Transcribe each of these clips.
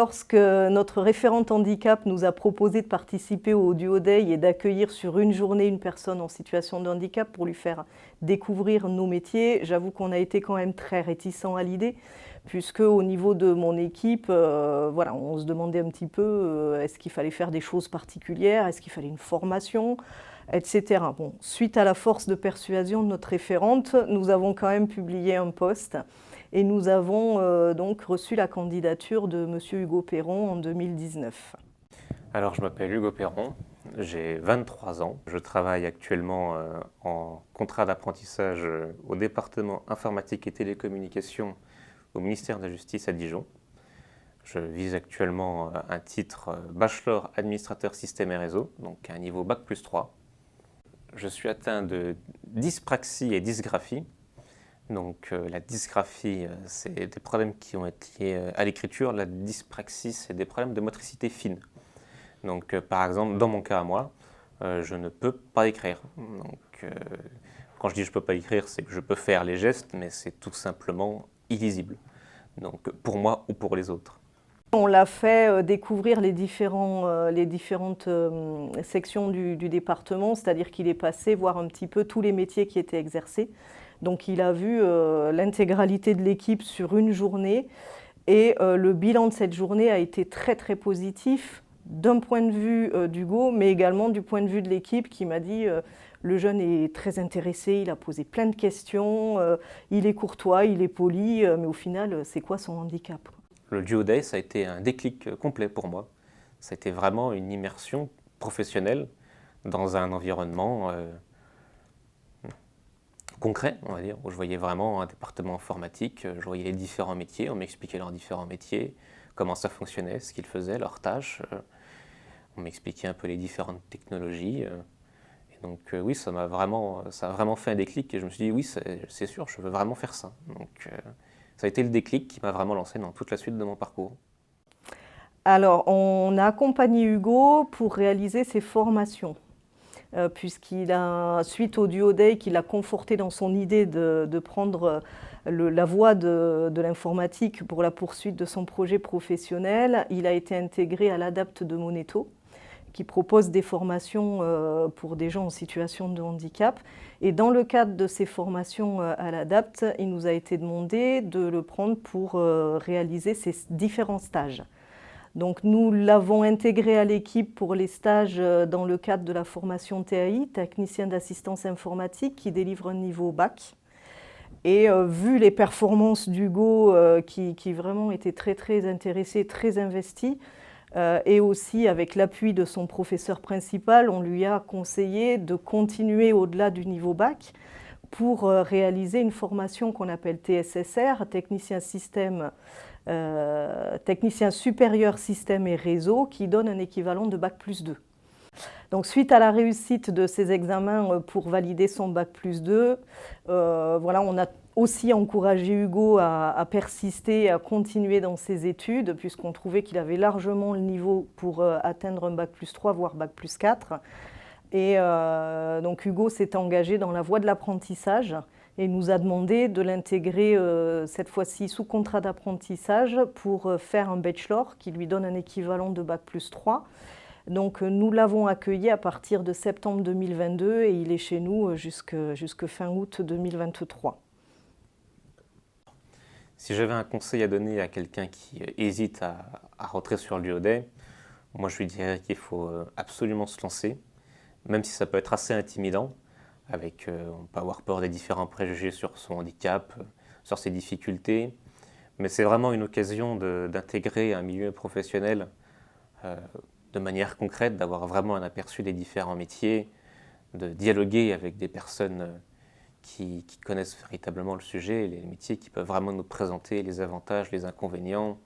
Lorsque notre référente handicap nous a proposé de participer au Duo Day et d'accueillir sur une journée une personne en situation de handicap pour lui faire découvrir nos métiers, j'avoue qu'on a été quand même très réticents à l'idée, puisque au niveau de mon équipe, voilà, on se demandait un petit peu est-ce qu'il fallait faire des choses particulières, est-ce qu'il fallait une formation, etc. Bon, suite à la force de persuasion de notre référente, nous avons quand même publié un post. Et nous avons donc reçu la candidature de M. Hugo Perron en 2019. Alors, je m'appelle Hugo Perron, j'ai 23 ans. Je travaille actuellement en contrat d'apprentissage au département informatique et télécommunications au ministère de la Justice à Dijon. Je vise actuellement un titre bachelor administrateur système et réseau, donc un niveau bac+3. Je suis atteint de dyspraxie et dysgraphie. Donc la dysgraphie, c'est des problèmes qui ont été liés à l'écriture. La dyspraxie, c'est des problèmes de motricité fine. Donc par exemple, dans mon cas à moi, je ne peux pas écrire. Donc quand je dis je ne peux pas écrire, c'est que je peux faire les gestes, mais c'est tout simplement illisible. Donc pour moi ou pour les autres. On l'a fait découvrir les différentes sections du département, c'est-à-dire qu'il est passé voir un petit peu tous les métiers qui étaient exercés. Donc il a vu l'intégralité de l'équipe sur une journée et le bilan de cette journée a été très très positif d'un point de vue d'Hugo, mais également du point de vue de l'équipe qui m'a dit le jeune est très intéressé, il a posé plein de questions, il est courtois, il est poli, mais au final c'est quoi son handicap ? Le Duo Day, ça a été un déclic complet pour moi. Ça a été vraiment une immersion professionnelle dans un environnement concret, on va dire, où je voyais vraiment un département informatique, je voyais les différents métiers, on m'expliquait leurs différents métiers, comment ça fonctionnait, ce qu'ils faisaient, leurs tâches. On m'expliquait un peu les différentes technologies. Et donc oui, ça a vraiment fait un déclic et je me suis dit oui, c'est sûr, je veux vraiment faire ça. Donc ça a été le déclic qui m'a vraiment lancé dans toute la suite de mon parcours. Alors, on a accompagné Hugo pour réaliser ses formations. Puisqu'il a, suite au Duo Day, qu'il a conforté dans son idée de prendre la voie de l'informatique pour la poursuite de son projet professionnel, il a été intégré à l'ADAPT de Moneto, qui propose des formations pour des gens en situation de handicap. Et dans le cadre de ces formations à l'ADAPT, il nous a été demandé de le prendre pour réaliser ces différents stages. Donc nous l'avons intégré à l'équipe pour les stages dans le cadre de la formation TAI, technicien d'assistance informatique, qui délivre un niveau bac. Et vu les performances d'Hugo, qui vraiment était très très intéressé, très investi, et aussi avec l'appui de son professeur principal, on lui a conseillé de continuer au-delà du niveau bac pour réaliser une formation qu'on appelle TSSR, technicien supérieur système et réseau, qui donne un équivalent de bac+2. Donc suite à la réussite de ces examens pour valider son bac+2, voilà, on a aussi encouragé Hugo à persister, à continuer dans ses études, puisqu'on trouvait qu'il avait largement le niveau pour atteindre un bac+3, voire bac+4. Et donc Hugo s'est engagé dans la voie de l'apprentissage et nous a demandé de l'intégrer cette fois-ci sous contrat d'apprentissage pour faire un bachelor qui lui donne un équivalent de bac+3. Donc nous l'avons accueilli à partir de septembre 2022 et il est chez nous jusque fin août 2023. Si j'avais un conseil à donner à quelqu'un qui hésite à rentrer sur le Duo Day, moi je lui dirais qu'il faut absolument se lancer, même si ça peut être assez intimidant, on peut avoir peur des différents préjugés sur son handicap, sur ses difficultés, mais c'est vraiment une occasion d'intégrer un milieu professionnel de manière concrète, d'avoir vraiment un aperçu des différents métiers, de dialoguer avec des personnes qui connaissent véritablement le sujet, les métiers qui peuvent vraiment nous présenter les avantages, les inconvénients.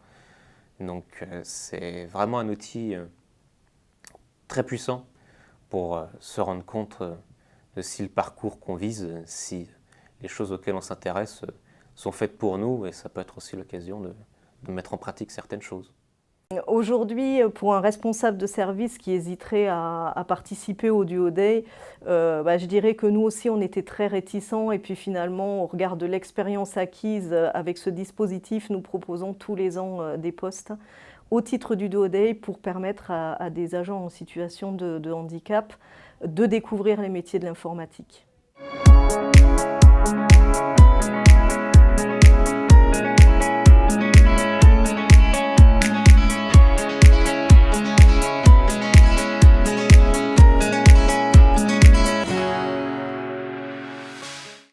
Donc c'est vraiment un outil très puissant pour se rendre compte de si le parcours qu'on vise, si les choses auxquelles on s'intéresse sont faites pour nous, et ça peut être aussi l'occasion de mettre en pratique certaines choses. Aujourd'hui, pour un responsable de service qui hésiterait à participer au Duo Day, je dirais que nous aussi on était très réticents et puis finalement au regard de l'expérience acquise avec ce dispositif, nous proposons tous les ans des postes. au titre du Duo-Day pour permettre à des agents en situation de handicap de découvrir les métiers de l'informatique.